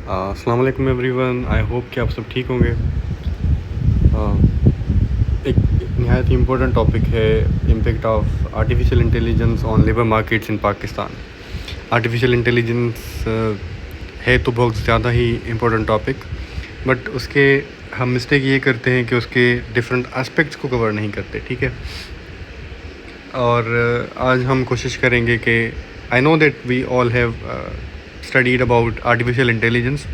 अस्सलाम वालेकुम everyone. I hope कि आप सब ठीक होंगे। एक नहायत ही इम्पोर्टेंट टॉपिक है impact of artificial intelligence on labour markets in Pakistan. Artificial intelligence है तो बहुत ज़्यादा ही इम्पोर्टेंट टॉपिक, बट उसके हम मिस्टेक ये करते हैं कि उसके डिफरेंट एस्पेक्ट्स को कवर नहीं करते, ठीक है। और आज हम कोशिश करेंगे कि I know that we all have studied about artificial intelligence.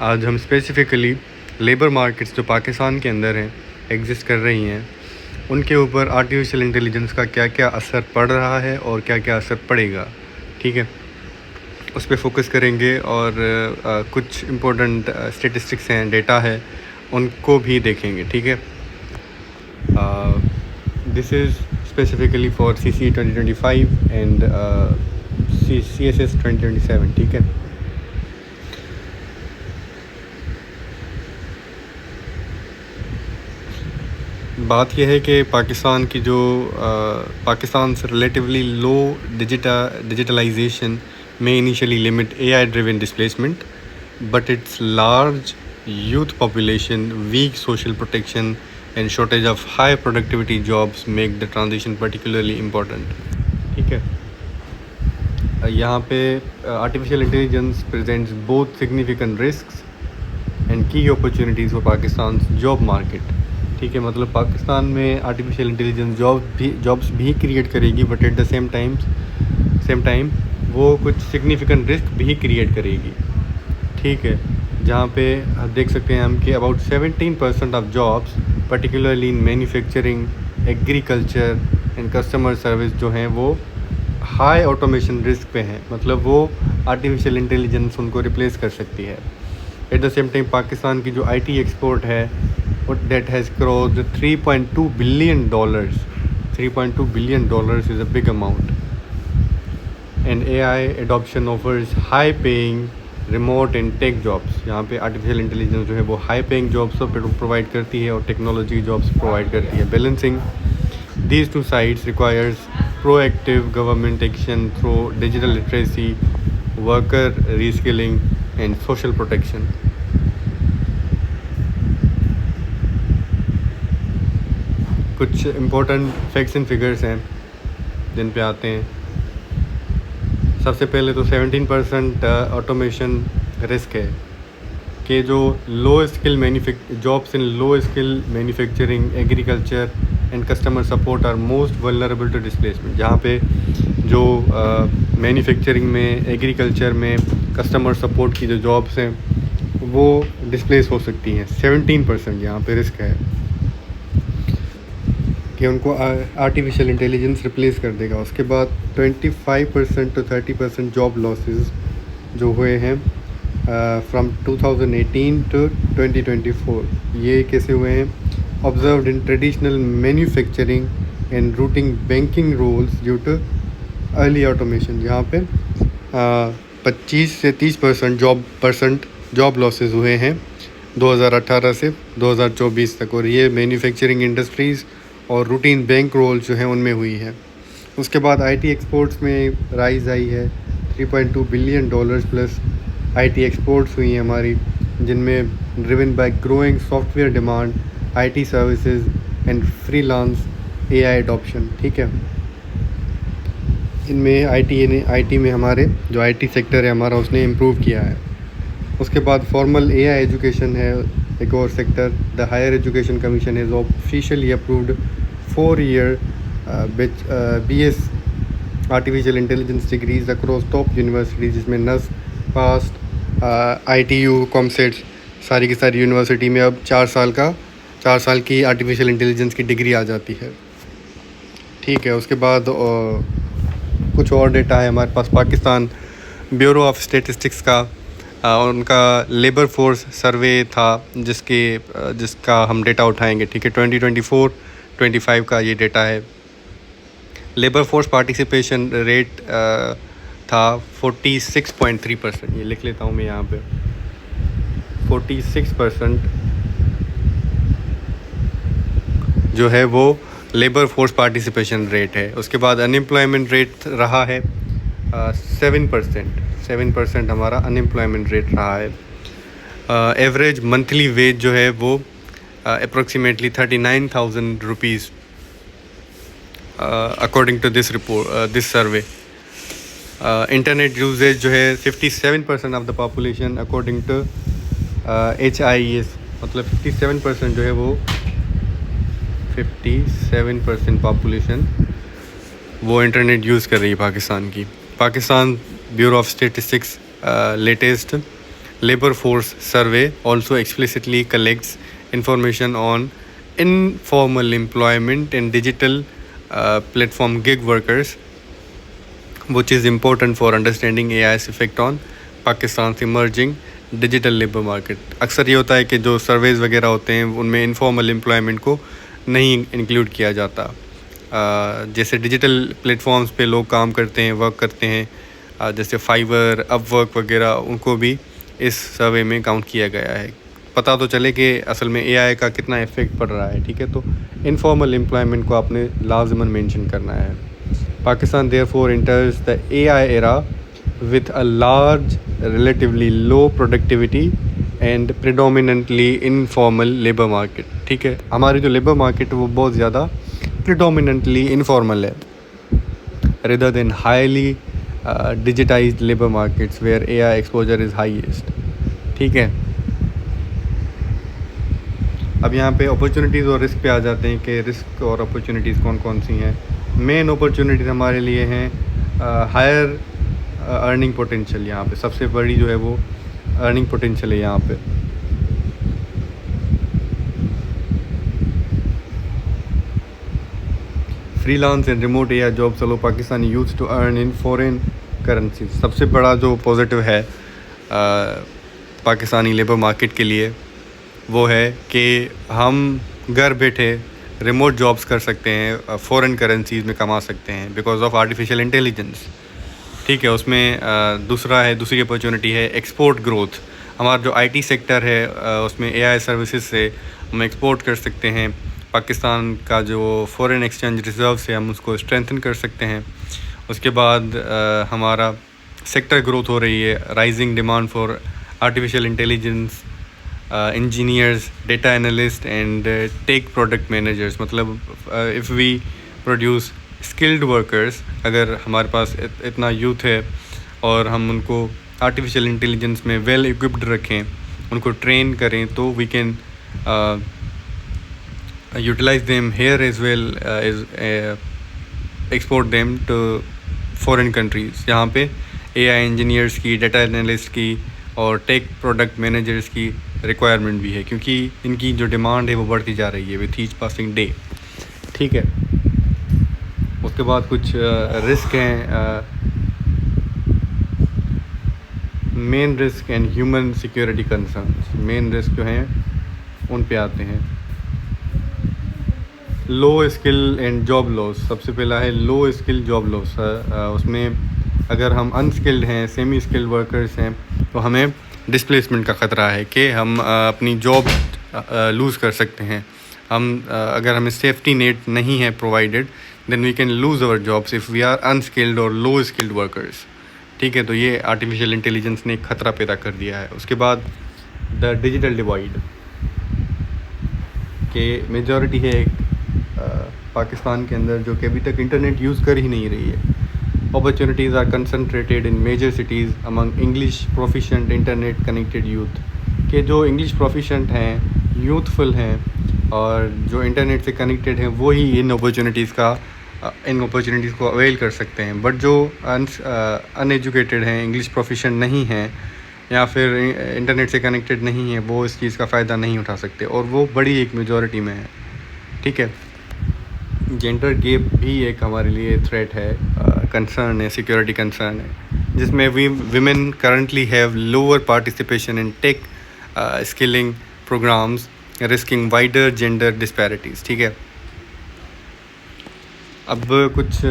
आज हम स्पेसिफ़िकली लेबर मार्केट्स जो पाकिस्तान के अंदर हैं, एग्जिस्ट कर रही हैं, उनके ऊपर आर्टिफिशियल इंटेलिजेंस का क्या क्या असर पड़ रहा है और क्या क्या असर पड़ेगा, ठीक है, उस पर फोकस करेंगे। और कुछ इम्पोर्टेंट स्टेटिस्टिक्स हैं, डेटा है, उनको भी देखेंगे, ठीक है। This is specifically for CC 2025 and CSS 2027, ठीक है। बात यह है कि पाकिस्तान की जो पाकिस्तान से रिलेटिवली लो डिजिटलाइजेशन में initially limit AI driven displacement, but it's large youth population, weak social protection and shortage of high productivity jobs make the transition particularly important, ठीक है। यहाँ पे artificial intelligence presents both significant risks and key opportunities for Pakistan's job market, ठीक है। मतलब पाकिस्तान में artificial intelligence jobs भी create करेगी, but at the same time वो कुछ सिग्निफिकेंट रिस्क भी क्रिएट करेगी, ठीक है। जहाँ पे आप देख सकते हैं हम कि about 17% of jobs particularly in manufacturing, agriculture and customer service जो हैं वो हाई ऑटोमेशन रिस्क पे हैं। मतलब वो आर्टिफिशियल इंटेलिजेंस उनको रिप्लेस कर सकती है। At the same time Pakistan की जो IT एक्सपोर्ट है that has crossed $3.2 billion. $3.2 billion is a big amount. And AI adoption offers high-paying remote and tech jobs. यहाँ पे artificial intelligence जो है वो high paying jobs को provide करती है और technology jobs provide करती है। Balancing these two sides requires proactive government action through digital literacy, worker reskilling and social protection. कुछ इम्पोर्टेंट फैक्ट्स एंड फिगर्स हैं जिन पे आते हैं। सबसे पहले तो 17% ऑटोमेशन रिस्क है कि जो jobs in low skill manufacturing, agriculture and customer support are most vulnerable to displacement. जहाँ पे जो मैन्युफैक्चरिंग में, एग्रीकल्चर में, कस्टमर सपोर्ट की जो जॉब्स हैं वो डिस्प्लेस हो सकती हैं। 17% यहाँ पे रिस्क है कि उनको आर्टिफिशियल इंटेलिजेंस रिप्लेस कर देगा। उसके बाद 25% to 30% जॉब लॉसेस जो हुए हैं फ्रॉम 2018 to 2024। ये कैसे हुए हैं? Observed in traditional manufacturing and routine banking roles due to early automation. जहाँ पे 25 से 30% जॉब लॉसेस हुए हैं 2018 से 2024 तक, और ये मैन्युफैक्चरिंग इंडस्ट्रीज़ और रूटीन बैंक रोल जो हैं उनमें हुई है। उसके बाद IT एक्सपोर्ट्स में राइज़ आई है, $3.2 बिलियन प्लस IT एक्सपोर्ट्स हुई हैं हमारी, जिनमें driven by growing software demand, IT services and freelance AI adoption, ठीक है। इनमें IT में हमारे जो IT सेक्टर है हमारा उसने इम्प्रूव किया है। उसके बाद फॉर्मल AI एजुकेशन है एक और sector. The higher education commission has officially approved 4-year BS artificial intelligence degrees across top universities, जिसमें NUST, पास्ट, ITU, कॉमसेट्स, सारी की सारी यूनिवर्सिटी में अब 4 साल की आर्टिफिशियल इंटेलिजेंस की डिग्री आ जाती है, ठीक है। उसके बाद कुछ और डेटा है हमारे पास। पाकिस्तान ब्यूरो ऑफ स्टेटिस्टिक्स का उनका लेबर फोर्स सर्वे था जिसका हम डेटा उठाएंगे, ठीक है। 2024-25 का ये डेटा है। लेबर फोर्स पार्टिसिपेशन रेट था 46.3%। ये लिख लेता हूँ मैं यहाँ पे, 46% जो है वो लेबर फोर्स पार्टिसिपेशन रेट है। उसके बाद अनएम्प्लॉयमेंट रेट रहा है 7% हमारा अनएम्प्लॉयमेंट रेट रहा है। एवरेज मंथली वेज जो है वो approximately 39,000 rupees according to this report this survey. Internet usage जो है 57% of the population according to HIES, मतलब 57% जो है वो 57% पॉपुलेशन वो इंटरनेट यूज़ कर रही है पाकिस्तान की। Pakistan bureau of statistics latest labor force survey also explicitly collects information on informal employment and digital platform gig workers, which is important for understanding AI's effect on Pakistan's emerging digital labor market. अक्सर ये होता है कि जो surveys वगैरह होते हैं उनमें इनफॉर्मल एम्प्लॉयमेंट को नहीं इंक्लूड किया जाता। जैसे डिजिटल प्लेटफॉर्म्स पे लोग काम करते हैं, वर्क करते हैं, जैसे फाइवर, अपवर्क वगैरह, उनको भी इस सर्वे में काउंट किया गया है। पता तो चले कि असल में AI का कितना इफ़ेक्ट पड़ रहा है। ठीक है, तो इनफॉर्मल एम्प्लॉयमेंट को आपने लाजमन मेंशन करना है। Pakistan therefore enters the AI era with a large relatively low productivity and predominantly informal labour market. ठीक है, हमारी जो लेबर मार्केट है वो बहुत ज़्यादा प्रिडोमिनेंटली इनफॉर्मल है rather than highly digitized labor markets where AI exposure is highest। ठीक है, अब यहाँ पे अपॉर्चुनिटीज़ और रिस्क पे आ जाते हैं कि रिस्क और अपॉर्चुनिटीज़ कौन कौन सी हैं। मेन अपॉर्चुनिटीज़ हमारे लिए हैं हायर अर्निंग पोटेंशियल। यहाँ पे सबसे बड़ी जो है वो अर्निंग पोटेंशियल है। यहाँ पे freelance and remote AI jobs allow Pakistani youth to earn in foreign currency. सबसे बड़ा जो पॉजिटिव है पाकिस्तानी लेबर मार्केट के लिए वो है कि हम घर बैठे रिमोट जॉब्स कर सकते हैं, फॉरेन करेंसीज़ में कमा सकते हैं बिकॉज ऑफ आर्टिफिशियल इंटेलिजेंस। ठीक है, उसमें दूसरी अपॉर्चुनिटी है एक्सपोर्ट ग्रोथ। हमारा जो IT सेक्टर है उसमें AI सर्विसेज से हम एक्सपोर्ट कर सकते हैं। पाकिस्तान का जो फॉरेन एक्सचेंज रिजर्व है हम उसको स्ट्रेंथन कर सकते हैं। उसके बाद हमारा सेक्टर ग्रोथ हो रही है, rising demand for artificial intelligence engineers, data analyst and tech product managers. मतलब if we produce skilled workers, अगर हमारे पास इतना यूथ है और हम उनको आर्टिफिशियल इंटेलिजेंस में वेल इक्विप्ड रखें, उनको ट्रेन करें, तो we can utilize them here as well as export them to foreign countries। यहाँ पे AI इंजीनियर्स की, डेटा एनालिस्ट की और टेक प्रोडक्ट मैनेजर्स की रिक्वायरमेंट भी है, क्योंकि इनकी जो डिमांड है वो बढ़ती जा रही है विथ ईच पासिंग डे। ठीक है, उसके बाद कुछ रिस्क हैं, main risk and human security concerns. Main risk जो हैं उन पे आते हैं। लो स्किल एंड जॉब लॉस। सबसे पहला है लो स्किल जॉब लॉस। उसमें अगर हम अनस्किल्ड हैं, सेमी स्किल्ड वर्कर्स हैं, तो हमें डिस्प्लेसमेंट का ख़तरा है कि हम अपनी जॉब लूज़ कर सकते हैं। अगर हमें सेफ्टी नेट नहीं है provided, then we can lose our jobs if we are unskilled और लो स्किल्ड वर्कर्स। ठीक है, तो ये आर्टिफिशियल इंटेलिजेंस ने एक ख़तरा पैदा कर दिया है। उसके बाद द डिजिटल डिवाइड के मेजॉरिटी है एक पाकिस्तान के अंदर जो कि अभी तक इंटरनेट यूज़ कर ही नहीं रही है। Opportunities are concentrated in major cities among English proficient internet connected youth. के जो इंग्लिश प्रोफिशेंट हैं, यूथफुल हैं और जो इंटरनेट से कनेक्टेड हैं, वो ही इन अपॉर्चुनिटीज़ को अवेल कर सकते हैं। बट जो अनएजुकेटेड हैं, इंग्लिश प्रोफिशेंट नहीं हैं या फिर इंटरनेट से कनेक्टेड नहीं है, वो इस चीज़ का फ़ायदा नहीं उठा सकते और वो बड़ी एक मेजॉरिटी में है। ठीक है, जेंडर गैप भी एक हमारे लिए थ्रेट है, कंसर्न है, सिक्योरिटी कंसर्न है, जिसमें women currently have lower participation in tech skilling programmes risking wider gender disparities. ठीक है, अब कुछ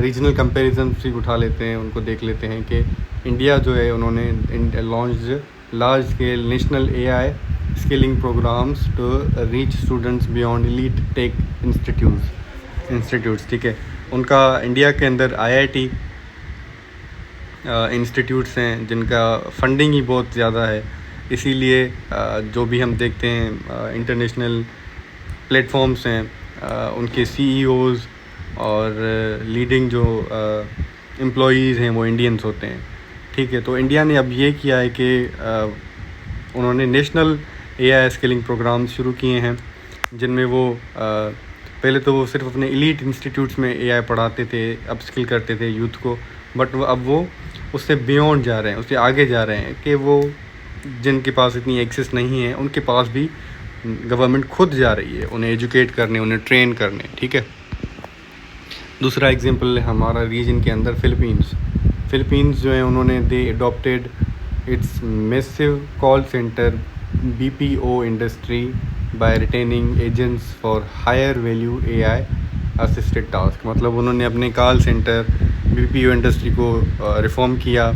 रीजनल कंपैरिजन भी उठा लेते हैं, उनको देख लेते हैं कि इंडिया जो है उन्होंने launch large scale national AI skilling programmes to reach students beyond elite tech institutes. ठीक है, उनका इंडिया के अंदर IIT इंस्टीट्यूट्स हैं जिनका फंडिंग ही बहुत ज़्यादा है, इसीलिए जो भी हम देखते हैं इंटरनेशनल प्लेटफॉर्म्स हैं उनके सीईओज़ और लीडिंग जो एम्प्लॉयज़ हैं वो इंडियंस होते हैं। ठीक है, तो इंडिया ने अब ये किया है कि उन्होंने नेशनल एआई स्किलिंग प्रोग्राम शुरू किए हैं, जिनमें वो पहले तो वो सिर्फ अपने एलीट इंस्टीट्यूट्स में एआई पढ़ाते थे, अपस्किल करते थे यूथ को, बट अब वो उससे बियॉन्ड जा रहे हैं, उससे आगे जा रहे हैं कि वो जिनके पास इतनी एक्सेस नहीं है उनके पास भी गवर्नमेंट खुद जा रही है उन्हें एजुकेट करने, उन्हें ट्रेन करने। ठीक है, दूसरा एग्जांपल है हमारा रीजन के अंदर फ़िलीपींस जो है उन्होंने they adopted its massive call center BPO industry by retaining agents for higher value AI assisted task. मतलब उन्होंने अपने कॉल सेंटर बीपीओ इंडस्ट्री को रिफॉर्म किया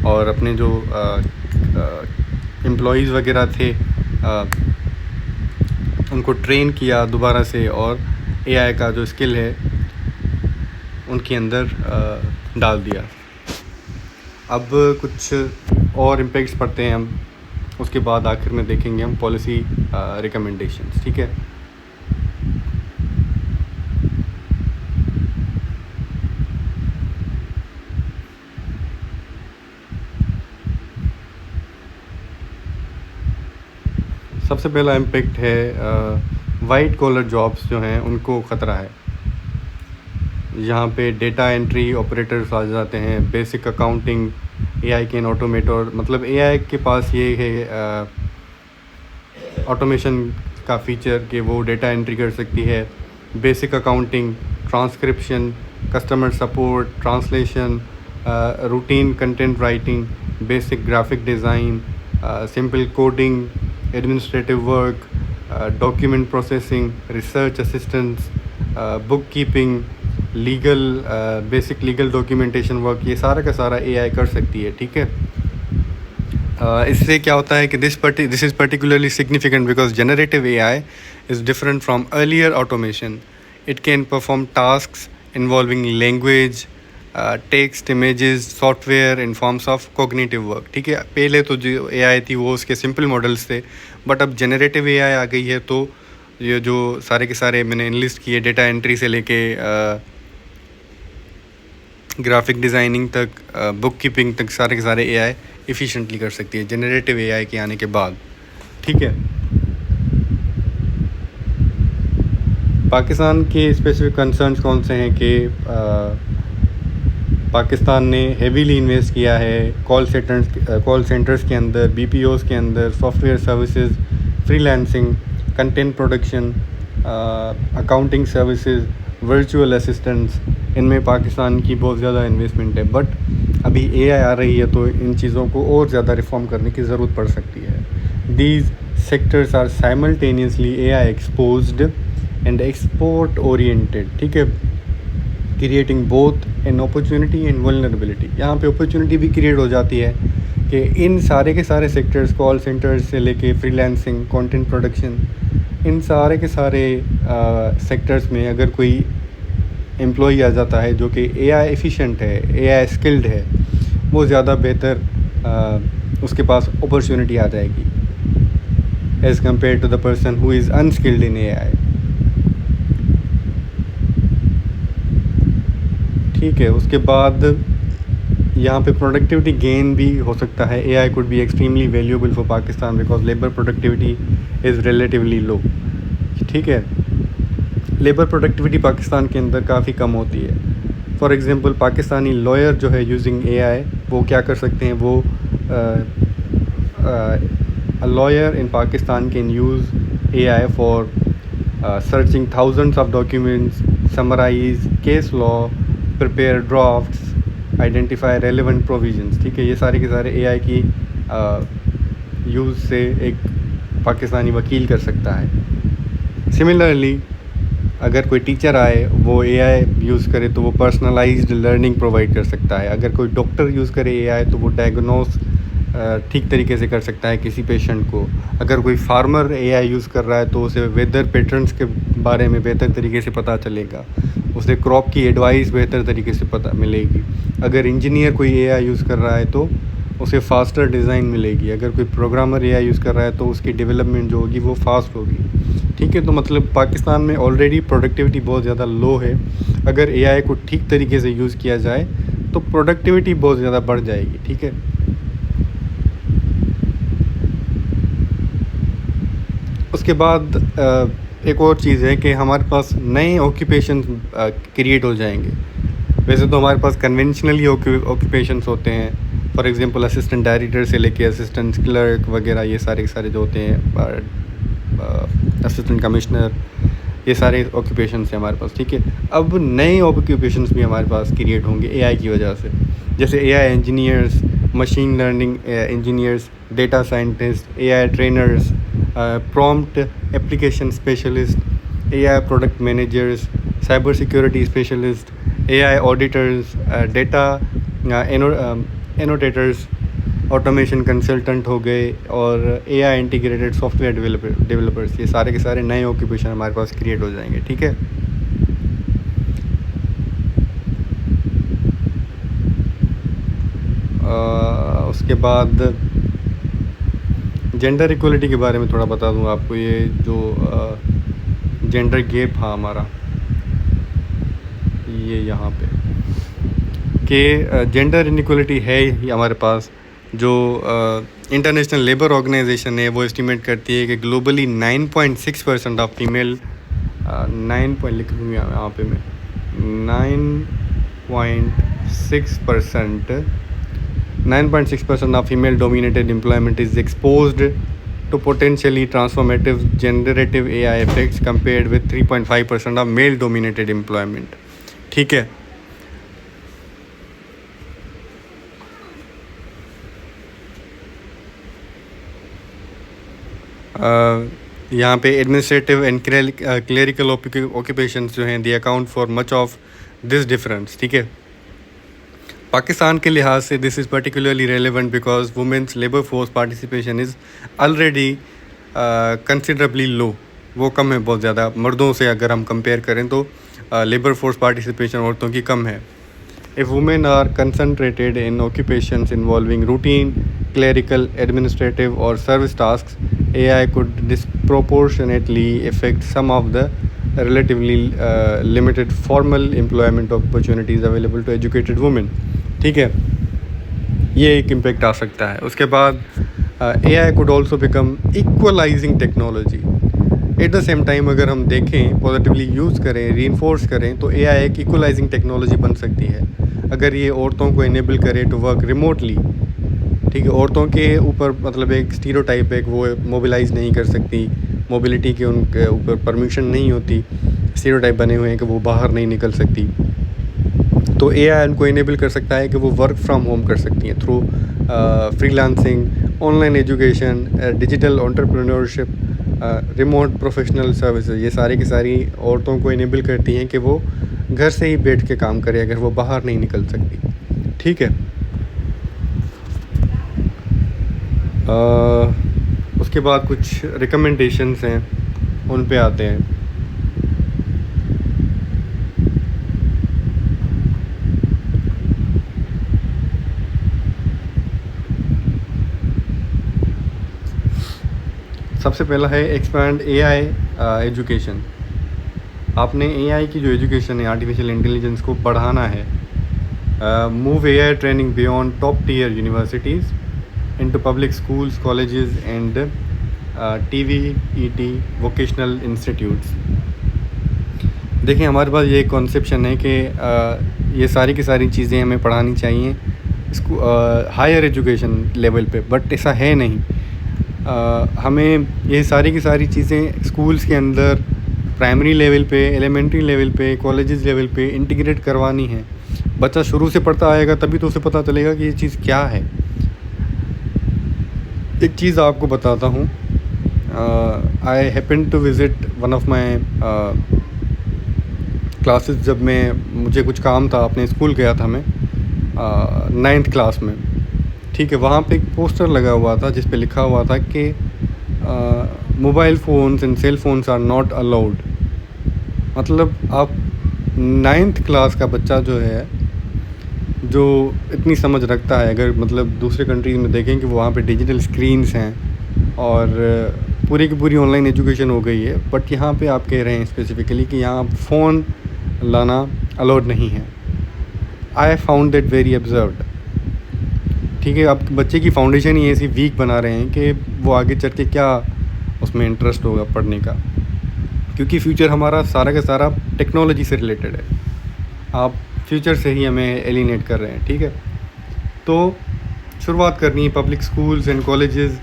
और अपने जो एम्प्लॉयज़ वगैरह थे उनको ट्रेन किया दोबारा से और एआई का जो स्किल है उनके अंदर डाल दिया। अब कुछ और इम्पैक्ट्स पढ़ते हैं हम, उसके बाद आखिर में देखेंगे हम पॉलिसी रिकमेंडेशंस। ठीक है, सबसे पहला इम्पैक्ट है वाइट कॉलर जॉब्स जो हैं उनको ख़तरा है। यहाँ पे डेटा एंट्री ऑपरेटर्स आ जाते हैं, basic accounting AI can automate, और मतलब एआई के पास ये है ऑटोमेशन का फीचर कि वो डेटा एंट्री कर सकती है, basic accounting, transcription, customer support, translation, routine content writing, basic graphic design, simple coding, administrative work, document processing, research assistance, book keeping, legal basic legal documentation work, ये सारा का सारा एआई कर सकती है। ठीक है, इससे क्या होता है कि this is particularly significant because generative AI is different from earlier automation. It can perform tasks involving language, text, images, software in forms of cognitive work. ठीक है, पहले तो जो एआई थी वो उसके सिंपल मॉडल्स थे, बट अब जनरेटिव एआई आ गई है, तो ये जो सारे के सारे मैंने इनलिस्ट किए, डेटा एंट्री से लेके ग्राफिक डिज़ाइनिंग तक, बुक कीपिंग तक, सारे के सारे एआई एफिशिएंटली कर सकती है जनरेटिव एआई के आने के बाद। ठीक है, पाकिस्तान के स्पेसिफिक कंसर्न्स कौन से हैं कि पाकिस्तान ने हेवीली इन्वेस्ट किया है कॉल सेंटर्स के अंदर, बीपीओज़ के अंदर, software services, freelancing, content production, accounting services, virtual assistants, इनमें पाकिस्तान की बहुत ज़्यादा इन्वेस्टमेंट है। बट अभी एआई आ रही है तो इन चीज़ों को और ज़्यादा रिफॉर्म करने की ज़रूरत पड़ सकती है। These sectors are simultaneously AI exposed and export oriented. ठीक है, creating both an opportunity and vulnerability. यहाँ पे अपॉर्चुनिटी भी क्रिएट हो जाती है कि इन सारे के सारे सेक्टर्स, कॉल सेंटर्स से लेके फ्रीलांसिंग, कंटेंट प्रोडक्शन, इन सारे के सारे सेक्टर्स में अगर कोई एम्प्लॉई आ जाता है जो कि एआई एफिशिएंट है, एआई स्किल्ड है, वो ज़्यादा बेहतर उसके पास अपॉर्चुनिटी आ जाएगी as compare to the person who is unskilled in AI. ठीक है, उसके बाद यहाँ पे प्रोडक्टिविटी गेन भी हो सकता है। AI could be extremely valuable for Pakistan because labour productivity is relatively low. ठीक है, लेबर प्रोडक्टिविटी पाकिस्तान के अंदर काफ़ी कम होती है। फॉर एग्ज़ाम्पल पाकिस्तानी लॉयर जो है यूजिंग एआई, वो क्या कर सकते हैं, वो a lawyer in Pakistan can use AI for searching thousands of documents, summarize case law, prepare drafts, identify relevant provisions। ठीक है, ये सारे के सारे AI की यूज़ से एक पाकिस्तानी वकील कर सकता है। सिमिलरली अगर कोई टीचर आए वो एआई यूज़ करे तो वो पर्सनलाइज्ड लर्निंग प्रोवाइड कर सकता है। अगर कोई डॉक्टर यूज़ करे एआई तो वो डायग्नोस ठीक तरीके से कर सकता है किसी पेशेंट को। अगर कोई फार्मर एआई यूज़ कर रहा है तो उसे वेदर पैटर्न्स के बारे में बेहतर तरीके से पता चलेगा, उसे क्रॉप की एडवाइस बेहतर तरीके से पता मिलेगी। अगर इंजीनियर कोई एआई यूज़ कर रहा है तो उसे फास्टर डिज़ाइन मिलेगी। अगर कोई प्रोग्रामर एआई यूज़ कर रहा है तो उसकी डेवलपमेंट जो होगी वो फास्ट होगी। ठीक है, तो मतलब पाकिस्तान में ऑलरेडी प्रोडक्टिविटी बहुत ज़्यादा लो है। अगर एआई को ठीक तरीके से यूज़ किया जाए तो प्रोडक्टिविटी बहुत ज़्यादा बढ़ जाएगी। ठीक है, उसके बाद एक और चीज़ है कि हमारे पास नए ऑक्यूपेशन क्रिएट हो जाएंगे। वैसे तो हमारे पास कन्वेंशनली ऑक्यूपेशंस होते हैं, फॉर एग्जांपल असिस्टेंट डायरेक्टर से लेके असिस्टेंट क्लर्क वगैरह, ये सारे सारे जो होते हैं, असिस्टेंट कमिश्नर, ये सारे ऑक्यूपेशंस हैं हमारे पास। ठीक है, अब नए ऑक्यूपेशंस भी हमारे पास क्रिएट होंगे एआई की वजह से, जैसे AI engineers, machine learning engineers, data scientist, AI trainers, prompt application specialist, AI product managers, cyber security specialist, AI auditors, data annotators, automation consultant हो गए, और एआई इंटीग्रेटेड सॉफ्टवेयर डेवलपर्स, ये सारे के सारे नए ऑक्यूपेशन हमारे पास क्रिएट हो जाएंगे। ठीक है, उसके बाद जेंडर इक्वलिटी के बारे में थोड़ा बता दूं आपको। ये जो जेंडर गैप था हमारा, ये यहाँ पे कि जेंडर इनइक्वलिटी है ही हमारे पास। जो इंटरनेशनल लेबर ऑर्गेनाइजेशन है वो एस्टिमेट करती है कि ग्लोबली 9.6% ऑफ फीमेल 9 पॉइंट लिख दूँगी यहाँ पे मैं 9.6% of female dominated employment is exposed to potentially transformative generative AI effects compared with 3.5% of male dominated employment। ठीक है, यहाँ पे एडमिनिस्ट्रेटिव एंड क्लेरिकल ऑक्यूपेशंस जो हैं they account for much of this difference. ठीक है, पाकिस्तान के लिहाज से this is particularly relevant because women's labour force participation is already considerably low, वो कम है बहुत ज़्यादा। मर्दों से अगर हम कंपेयर करें तो लेबर फोर्स पार्टिसिपेशन औरतों की कम है। If women are concentrated in occupations involving routine, clerical, administrative or service tasks, AI could disproportionately affect some of the relatively limited formal employment opportunities available to educated women। ठीक है, ये एक impact आ सकता है। उसके बाद AI could also become equalizing technology। At the same time अगर हम देखें, पॉजिटिवली यूज़ करें, रीइंफोर्स करें, तो एआई एक इक्वलाइजिंग टेक्नोलॉजी बन सकती है अगर ये औरतों को इनेबल करे टू वर्क रिमोटली। ठीक है, औरतों के ऊपर मतलब एक स्टीरियोटाइप है कि वो मोबिलाइज नहीं कर सकती, मोबिलिटी के उनके ऊपर परमिशन नहीं होती, स्टीरियोटाइप बने हुए हैं कि वो बाहर नहीं निकल सकती। तो एआई उनको इनेबल कर सकता है कि वो वर्क फ्रॉम होम कर सकती हैं through freelancing, online education, digital entrepreneurship, remote professional services. ये सारी की सारी औरतों को इनेबल करती हैं कि वो घर से ही बैठ के काम करे अगर वो बाहर नहीं निकल सकती। ठीक है, उसके बाद कुछ रिकमेंडेशंस हैं, उन पे आते हैं। सबसे पहला है एक्सपैंड एआई एजुकेशन। आपने एआई की जो एजुकेशन है, आर्टिफिशियल इंटेलिजेंस को बढ़ाना है। Move AI training beyond top tier universities into public schools, colleges and TVET vocational institutes. देखिए, हमारे पास ये कॉन्सेप्शन है कि ये सारी की सारी चीज़ें हमें पढ़ानी चाहिए हायर एजुकेशन लेवल पे, बट ऐसा है नहीं। हमें ये सारी की सारी चीज़ें स्कूल्स के अंदर प्राइमरी लेवल पे, एलिमेंट्री लेवल पे, कॉलेजेस लेवल पे इंटीग्रेट करवानी है। बच्चा शुरू से पढ़ता आएगा तभी तो उसे पता चलेगा कि ये चीज़ क्या है। एक चीज़ आपको बताता हूँ, I happen to visit one of my classes. जब मुझे कुछ काम था, अपने स्कूल गया था मैं 9th क्लास में। ठीक है, वहाँ पे एक पोस्टर लगा हुआ था जिस पे लिखा हुआ था कि mobile phones and cell phones are not allowed. मतलब आप 9th क्लास का बच्चा जो है, जो इतनी समझ रखता है, अगर मतलब दूसरे कंट्रीज़ में देखें कि वहाँ पे डिजिटल स्क्रीन्स हैं और पूरी की पूरी ऑनलाइन एजुकेशन हो गई है, बट यहाँ पे आप कह रहे हैं स्पेसिफ़िकली कि यहाँ फ़ोन लाना अलाउड नहीं है। I found that very absurd. ठीक है, आप बच्चे की फाउंडेशन ही ऐसी वीक बना रहे हैं कि वो आगे चल के क्या उसमें इंटरेस्ट होगा पढ़ने का, क्योंकि फ्यूचर हमारा सारा का सारा टेक्नोलॉजी से रिलेटेड है। आप फ्यूचर से ही हमें एलिनेट कर रहे हैं। ठीक है, तो शुरुआत करनी है पब्लिक स्कूल्स एंड कॉलेजेस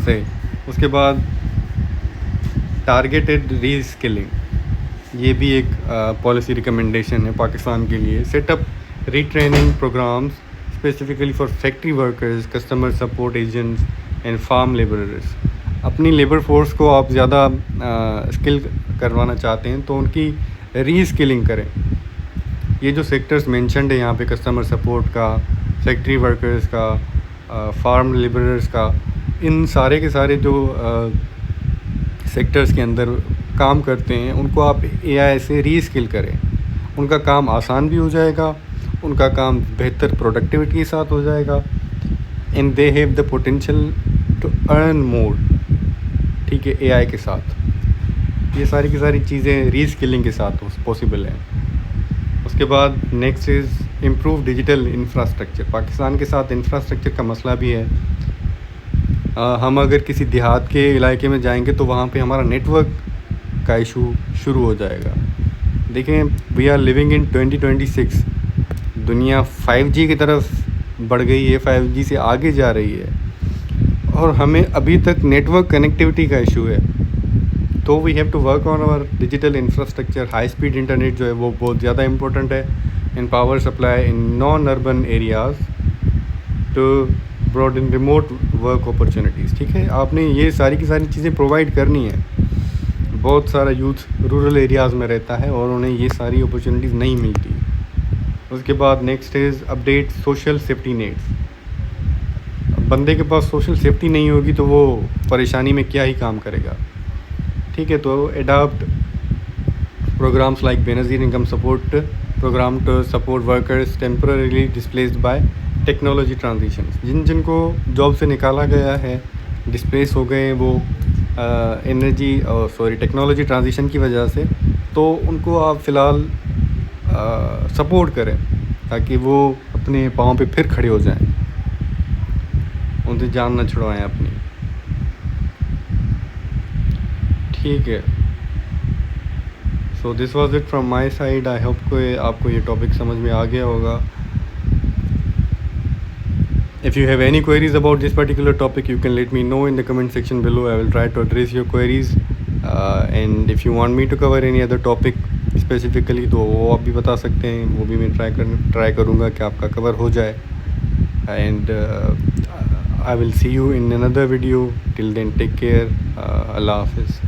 से। उसके बाद टारगेटेड री स्किलिंग, ये भी एक पॉलिसी रिकमेंडेशन है पाकिस्तान के लिए। Setup retraining programmes specifically for factory workers, customer support agents and farm labourers. अपनी लेबर फोर्स को आप ज़्यादा स्किल करवाना चाहते हैं तो उनकी री स्किलिंग करें। ये जो सेक्टर्स मेंशन्ड है यहाँ पे, कस्टमर सपोर्ट का, फैक्ट्री वर्कर्स का, फार्म लेबरर्स का, इन सारे के सारे जो सेक्टर्स के अंदर काम करते हैं उनको आप एआई से री स्किल करें। उनका काम आसान भी हो जाएगा, उनका काम बेहतर प्रोडक्टिविटी के साथ हो जाएगा, and they have the potential to earn more. ठीक है, एआई के साथ ये सारी की सारी चीज़ें री स्किलिंग के साथ पॉसिबल हैं। उसके बाद next is improve digital infrastructure. Pakistan के साथ इंफ्रास्ट्रक्चर का मसला भी है। हम अगर किसी देहात के इलाके में जाएंगे तो वहाँ पे हमारा नेटवर्क का इशू शुरू हो जाएगा। देखें, वी आर लिविंग इन 2026। दुनिया 5G की तरफ बढ़ गई है, 5G से आगे जा रही है, और हमें अभी तक नेटवर्क कनेक्टिविटी का इशू है। तो we have to work on our digital infrastructure. High speed internet जो है वो बहुत ज़्यादा इम्पोर्टेंट है, in power supply in non urban areas to broaden remote work opportunities. ठीक है, आपने ये सारी की सारी चीज़ें प्रोवाइड करनी है। बहुत सारा यूथ रूरल एरियाज़ में रहता है और उन्हें ये सारी अपॉर्चुनिटीज़ नहीं मिलती। उसके बाद next is update social safety nets. बंदे के पास सोशल सेफ्टी नहीं होगी तो वो परेशानी में क्या ही काम करेगा। ठीक है, तो adopt programmes like Benazir income support programme to support workers temporarily displaced by technology transition. जिनको जॉब से निकाला गया है, डिस्प्लेस हो गए हैं वो टेक्नोलॉजी ट्रांजिशन की वजह से, तो उनको आप फ़िलहाल सपोर्ट करें ताकि वो अपने पाँव पे फिर खड़े हो जाएं, उनसे जान ना छुड़वाएं अपनी। ठीक है, so this was it from my side. I hope को आपको ये टॉपिक समझ में आ गया होगा। If you have any queries about this particular topic, you can let me know in the comment section below. I will try to address your queries. And if you want me to cover any other topic specifically, तो वो आप भी बता सकते हैं, वो भी मैं ट्राई करूँगा कि आपका कवर हो जाए। And I will see you in another video. Till then, take care. Allah Hafiz.